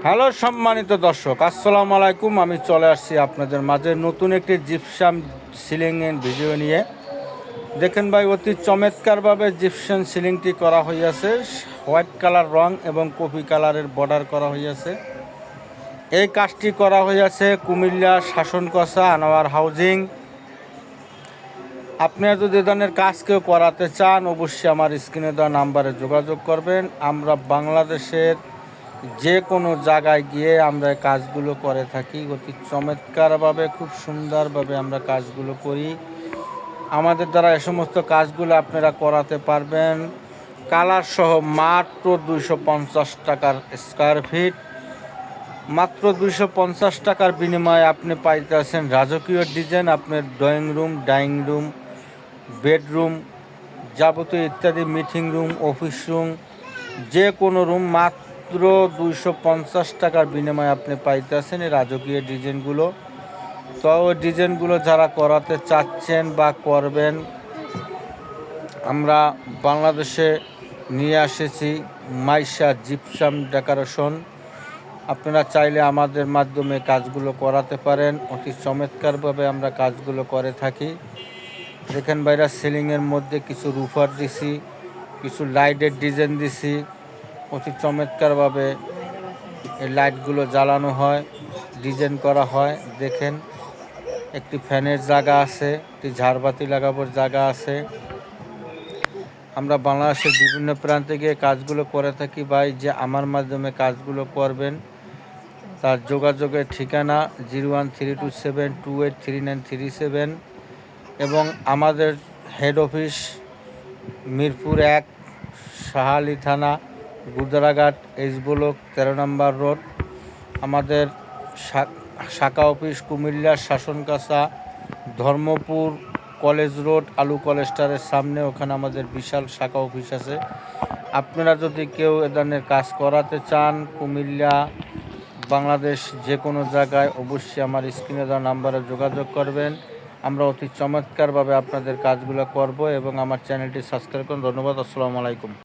Hello সম্মানিত দর্শক, আসসালামু আলাইকুম। আমি চলে আসছি আপনাদের মাঝে নতুন একটি জিপসাম সিলিংয়ের ভিডিও নিয়ে। দেখেন ভাই, অতি চমৎকারভাবে জিপসাম সিলিংটি করা হইয়াছে। হোয়াইট কালার রং এবং কফি কালারের বর্ডার করা হইয়াছে। এই কাজটি করা হইয়াছে কুমিল্লা শাসনকসা আনোয়ার হাউজিং। আপনারা যদি এ ধরনের কাজ কেউ করাতে চান, অবশ্যই আমার স্ক্রিনে দেওয়া নাম্বারে যোগাযোগ করবেন। আমরা বাংলাদেশের যে কোনো জায়গায় গিয়ে আমরা কাজগুলো করে থাকি। অতি চমৎকারভাবে, খুব সুন্দরভাবে আমরা কাজগুলো করি। আমাদের দ্বারা এ সমস্ত কাজগুলো আপনারা করাতে পারবেন কালার সহ মাত্র 250 টাকার স্কোয়ার ফিট। মাত্র 250 টাকার বিনিময়ে আপনি পাইতেছেন রাজকীয় ডিজাইন। আপনার drawing room, dining room, bedroom, যাবতীয় ইত্যাদি, মিটিং রুম, অফিস রুম, যে কোনো রুম মাত্র 250 টাকার বিনিময়ে আপনি পাইতেছেন এই রাজকীয় ডিজাইনগুলো। তো ওই ডিজাইনগুলো যারা করাতে চাচ্ছেন বা করবেন, আমরা বাংলাদেশে নিয়ে এসেছি মাইশা জিপসাম ডেকোরেশন। আপনারা চাইলে আমাদের মাধ্যমে কাজগুলো করাতে পারেন। অতি চমৎকারভাবে আমরা কাজগুলো করে থাকি। দেখেন বাইরা, সিলিংয়ের মধ্যে কিছু রুফার দিছি, কিছু লাইটের ডিজাইন দিছি। অতি চমৎকারভাবে এই লাইটগুলো জ্বালানো হয়, ডিজাইন করা হয়। দেখেন, একটি ফ্যানের জায়গা আছে, একটি ঝাড়বাতি লাগাবার জায়গা আছে। আমরা বাংলাদেশের বিভিন্ন প্রান্তে গিয়ে কাজগুলো করে থাকি। ভাই, যে আমার মাধ্যমে কাজগুলো করবেন তার যোগাযোগের ঠিকানা 01327283937 এবং আমাদের হেড অফিস মিরপুর 1, শাহালি থানা, Gudaraghat, H block 13 number road. আমাদের শাখা অফিস কুমিল্লা শাসনকাছা, ধর্মপুর কলেজ রোড, আলু কলেস্টারের সামনে। ওখানে আমাদের বিশাল শাখা অফিস আছে। আপনারা যদি কেউ এ ধরনের কাজ করাতে চান কুমিল্লা, বাংলাদেশ যে কোনো জায়গায়, অবশ্যই আমার স্ক্রিনে দেওয়া নাম্বারে যোগাযোগ করবেন। আমরা অতি চমৎকারভাবে আপনাদের কাজগুলো করব এবং আমার চ্যানেলটি সাবস্ক্রাইব করুন। ধন্যবাদ। আসসালামু আলাইকুম।